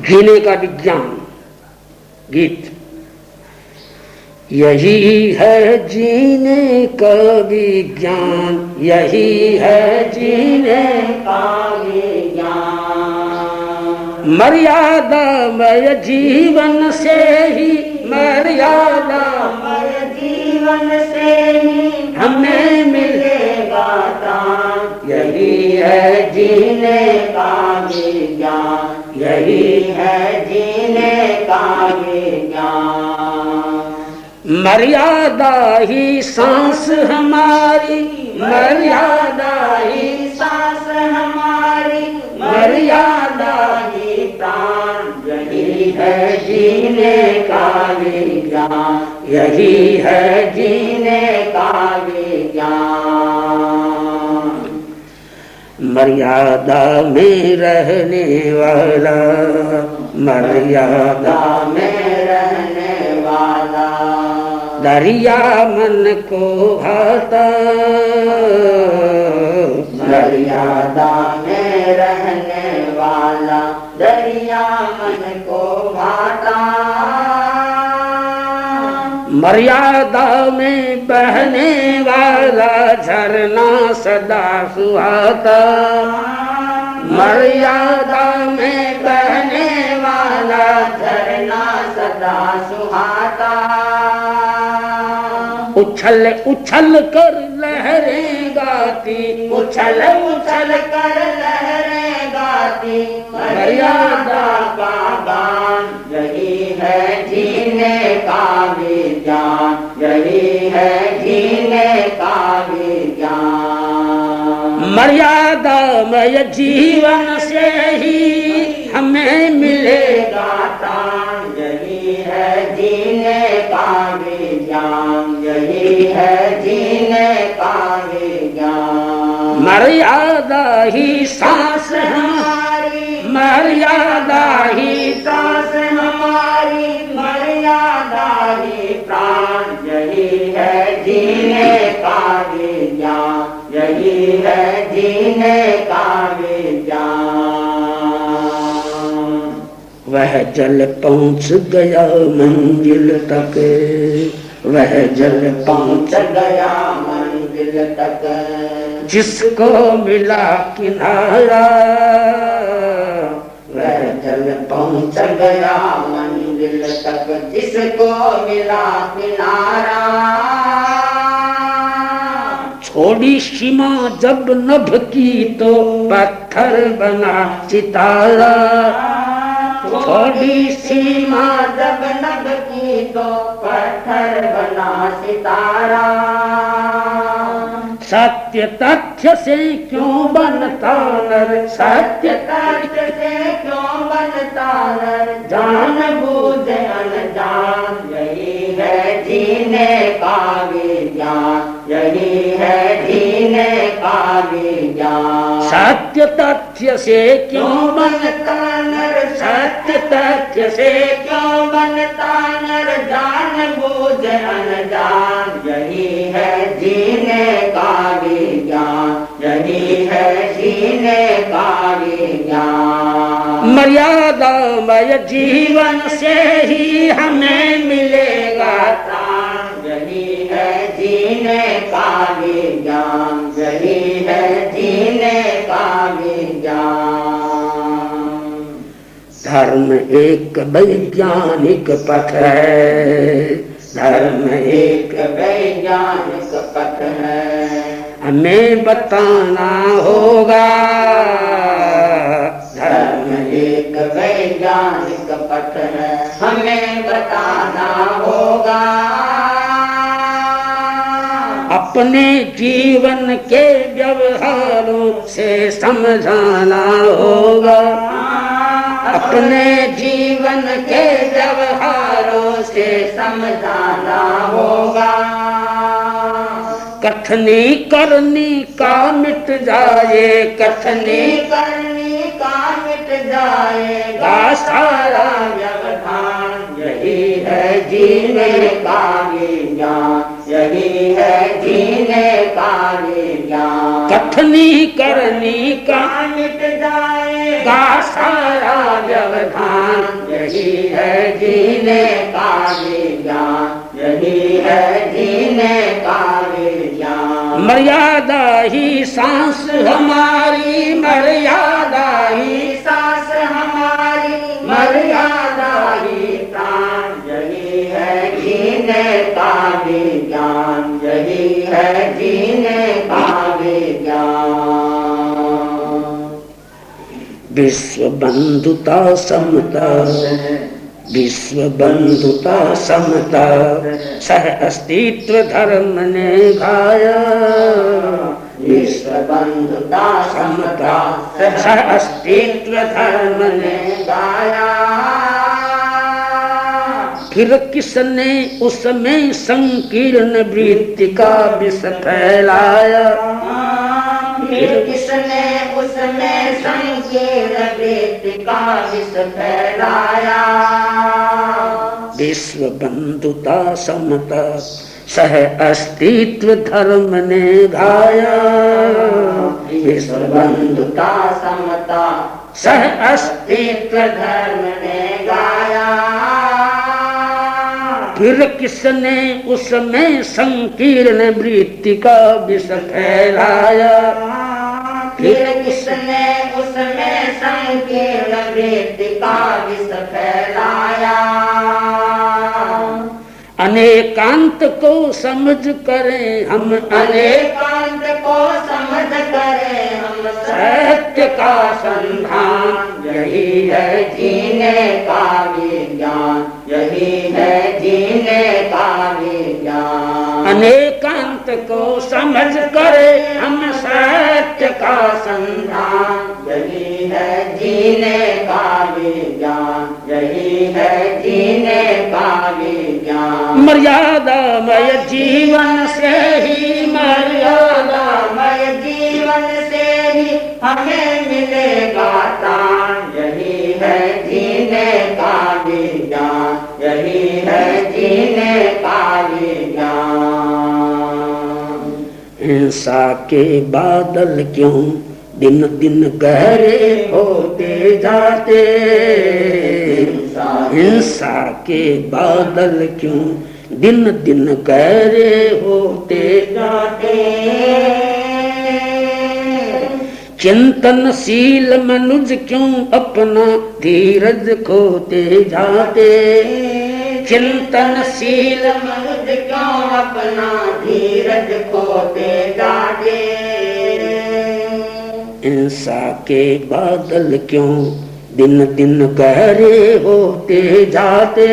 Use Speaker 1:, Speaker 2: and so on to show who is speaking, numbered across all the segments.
Speaker 1: जीने का विज्ञान गीत। यही है जीने का विज्ञान, यही है जीने का विज्ञान। मर्यादामय जीवन से ही, मर्यादामय जीवन से ही हमें मिलेगा दान। यही है जीने का विज्ञान, यही है जीने का विज्ञान। मर्यादा ही सांस हमारी, मर्यादा ही सांस हमारी, मर्यादा ही प्राण। यही है जीने का विज्ञान, यही है जीने का विज्ञान। मर्यादा में रहने वाला, मर्यादा में रहने वाला, दरिया मन को भाता। मर्यादा में रहने वाला, दरिया मन को भाता। मर्यादा में बहने वाला झरना सदा सुहाता। मर्यादा में बहने वाला झरना सदा सुहाता। उछल उछल कर लहरें गाती, उछल उछल कर लहरें गाती, मर्यादा का गान। यही है जीने का विज्ञान, यही है जीने का विज्ञान। मर्यादामय जीवन से ही हमें मिलेगा दान। यही है जीने का विज्ञान, यही है जीने का विज्ञान। मर्यादा ही सांस हमारी, मर्यादा ही सांस हमारी, मर्यादा ही प्राण। यही है जीने का विज्ञान, यही है जीने का विज्ञान। वह जल पहुँच गया मंजिल तक, वह जल पहुँच गया मंजिल तक, जिसको मिला किनारा। वह जल पहुँच गया मंजिल तक, जिसको मिला किनारा। छोड़ी सीमा जब नभ की तो पत्थर बना सितारा। छोड़ी सीमा जब नभ की तो पत्थर बना सितारा। सत्य तथ्य से क्यों बनता नर, सत्य तथ्य से क्यों बनता नर, जान बूझ अनजान। यही है जीने का विज्ञान, यही है जीने का विज्ञान। सत्य तथ्य से क्यों बनता नर, सत्य तथ्य से क्यों बनता नर, जान बूझ अनजान। यही है जीने का विज्ञान, यही है जीने का विज्ञान। मर्यादामय जीवन से ही हमें मिलेगा दान। यही है जीने का विज्ञान, यही है जीने का विज्ञान। धर्म एक वैज्ञानिक पथ है, धर्म एक वैज्ञानिक पथ है, हमें बताना होगा। धर्म एक वैज्ञानिक पथ है, हमें बताना होगा। अपने जीवन के व्यवहारों से समझाना होगा। अपने जीवन के व्यवहारों से समझाना होगा। कथनी करनी का मिट जाए, कथनी करनी का मिट जाएगा सारा व्यवधान। यही है जीने का विज्ञान, यही है जीने का विज्ञान। कथनी करनी का मिट जाएगा सारा व्यवधान। सावधान, यही है जीने का विज्ञान, यही है जीने का विज्ञान।
Speaker 2: मर्यादा ही सांस हमारी, मर्यादा ही
Speaker 1: सांस हमारी, मर्यादा ही प्राण, यही है जीने का विज्ञान, यही है जीने का विज्ञान।
Speaker 2: विश्व बंधुता समता, विश्व बंधुता समता, सह अस्तित्व धर्म ने गाया।
Speaker 1: विश्व बंधुता समता,
Speaker 2: सह अस्तित्व धर्म ने
Speaker 1: गाया।
Speaker 2: फिर किसने उसमें संकीर्ण वृत्ति का विष फैलाया।
Speaker 1: फिर किसने उसमें संकीर्ण वृत्ति का विष फैलाया।
Speaker 2: विश्व बंधुता समता, सह अस्तित्व धर्म ने गाया।
Speaker 1: विश्व बंधुता समता,
Speaker 2: सह अस्तित्व
Speaker 1: धर्म ने गाया।
Speaker 2: फिर किसने उसमें संकीर्ण वृत्ति का विष फैलाया।
Speaker 1: फिर किसने उसमें संकीर्ण वृत्ति का विष फैलाया।
Speaker 2: अनेकांत को समझ करें हम,
Speaker 1: अनेकांत को समझ करें हम,
Speaker 2: सत्य का संधान,
Speaker 1: यही है जीने का विज्ञान, यही है जीने का विज्ञान।
Speaker 2: अनेकांत को समझ करें हम, सत्य का संधान,
Speaker 1: यही है जीने का विज्ञान, यही है जीने का विज्ञान।
Speaker 2: मर्यादामय जीवन से ही,
Speaker 1: मर्यादामय जीवन से ही हमें मिलेगा त्राण, यही है जीने का विज्ञान, यही है जीने का विज्ञान।
Speaker 2: हिंसा के बादल क्यों दिन दिन गहरे होते जाते। हिंसा के बादल क्यों दिन दिन गहरे होते
Speaker 1: जाते।
Speaker 2: चिंतनशील मनुज क्यों अपना धीरज खोते जाते। चिंतनशील
Speaker 1: मनुज क्यों अपना धीरज खोते जाते।
Speaker 2: हिंसा के बादल क्यों दिन दिन गहरे होते जाते।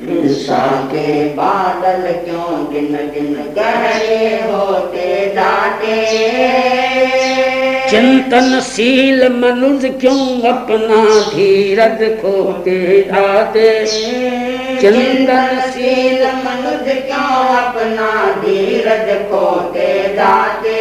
Speaker 1: हिंसा के बादल क्यों दिन दिन गहरे होते जाते।
Speaker 2: चिंतनशील मनुज क्यों अपना धीरज खोते जाते।
Speaker 1: चिंतनशील मनुज क्यों अपना धीरज खोते जाते।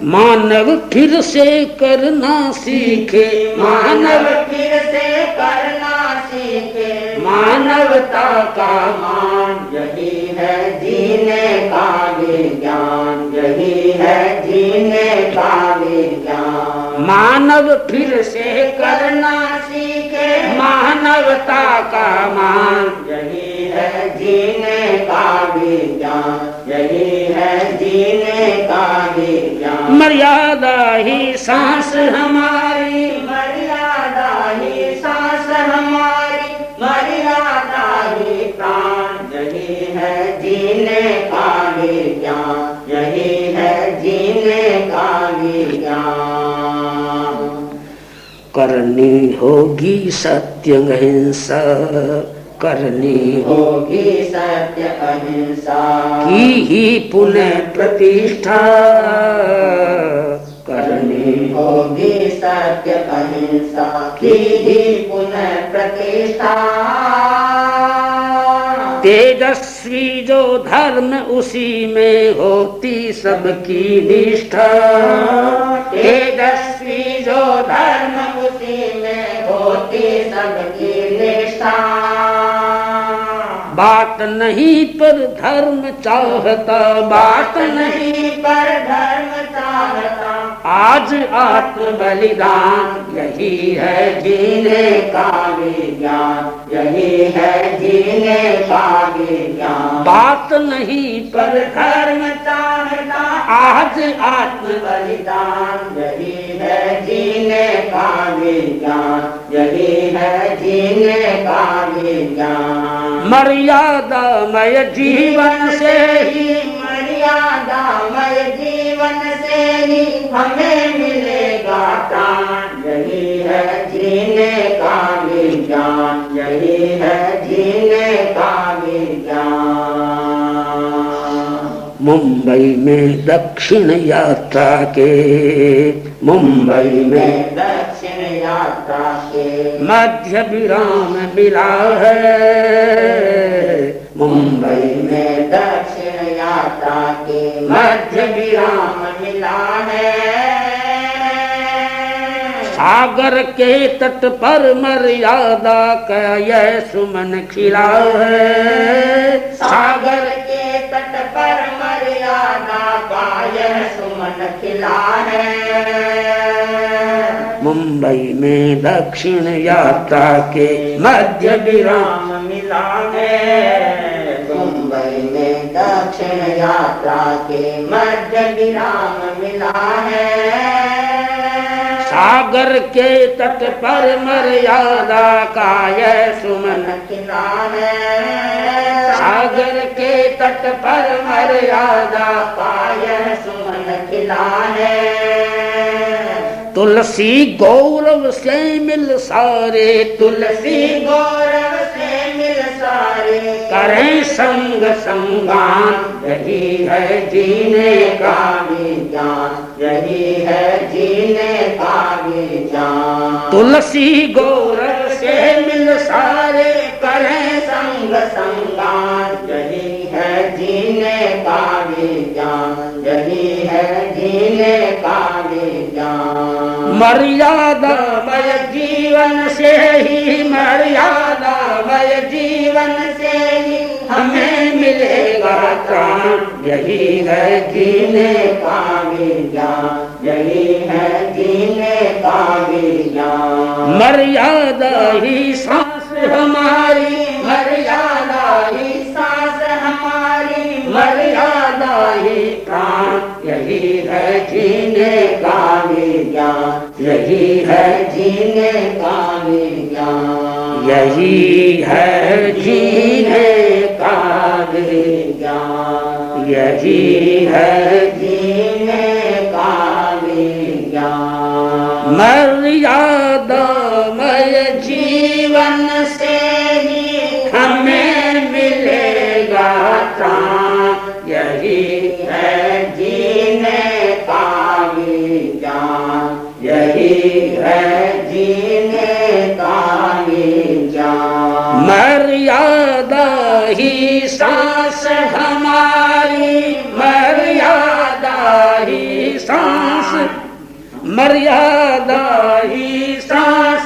Speaker 2: मानव फिर से करना सीखे,
Speaker 1: मानव फिर से करना सीखे। मानवता का मान, यही है जीने का विज्ञान, यही है जीने का विज्ञान।
Speaker 2: मानव फिर से
Speaker 1: करना सीखे।
Speaker 2: मानवता का मान,
Speaker 1: यही है जीने का विज्ञान, यही है जीने का विज्ञान।
Speaker 2: मर्यादा ही सांस हमारी,
Speaker 1: मर्यादा ही सांस हमारी, मर्यादा ही प्राण, यही है जीने का विज्ञान, यही है जीने का विज्ञान।
Speaker 2: करनी होगी सत्य अहिंसा, करनी
Speaker 1: होगी सत्य अहिंसा
Speaker 2: की ही पुनः प्रतिष्ठा। करनी
Speaker 1: होगी सत्य अहिंसा की ही पुनः प्रतिष्ठा।
Speaker 2: तेजस्वी जो धर्म उसी में होती सबकी निष्ठा।
Speaker 1: तेजस्वी जो धर्म उसी में होती सबकी निष्ठा।
Speaker 2: बात नहीं पर धर्म चाहता, बात नहीं
Speaker 1: पर धर्म चाहता,
Speaker 2: आज आत्म बलिदान, यही है जीने का विज्ञान, यही है जीने का विज्ञान। बात नहीं पर धर्म चाहता, आज आत्म बलिदान, यही है जीने का विज्ञान, यही है जीने का विज्ञान। मर्यादामय जीवन से ही, मर्यादामय जीवन से ही हमें मिलेगा प्राण, यही है जीने का विज्ञान, यही है जीने का विज्ञान। मुंबई में दक्षिण यात्रा के, मुंबई में दक्षिण यात्रा के मध्य विराम मिला है, मुंबई में दक्षिण यात्रा के मध्य विराम मिला है। सागर के तट पर मर्यादा का यह सुमन खिला है, सागर के तट पर मर्यादा का यह सुमन खिला है। मुंबई में दक्षिण यात्रा के मध्य विराम मिला है, मुंबई में दक्षिण यात्रा के मध्य विराम मिला है। सागर के तट पर मर्यादा का यह सुमन खिला है, सागर के तट पर मर्यादा का यह सुमन खिला है। तुलसी गौरव से मिल सारे, तुलसी गौरव से मिल सारे करें संग संगान, यही है जीने का विज्ञान, यही है जीने का विज्ञान। तुलसी गौरव से मिल सारे करें संग संगान, यही है जीने का विज्ञान, यही है जीने का विज्ञान। मर्यादामय जीवन से ही, मर्यादामय जीवन से ही हमें मिलेगा प्राण, यही है जीने का विज्ञान, यही है जीने का विज्ञान। मर्यादा ही सांस हमारी, मर्यादा ही सांस हमारी, मर्यादा ही प्राण, यही है जीने का विज्ञान, यही है जीने का विज्ञान, यही है जीने का विज्ञान, यही है जीने का विज्ञान। मर्यादामय जीवन से ही हमें मिलेगा प्राण, यही है जीने का विज्ञान, यही है जीने का विज्ञान। मर्यादा ही सांस हमारी, मर्यादा ही सांस, मर्यादा ही सांस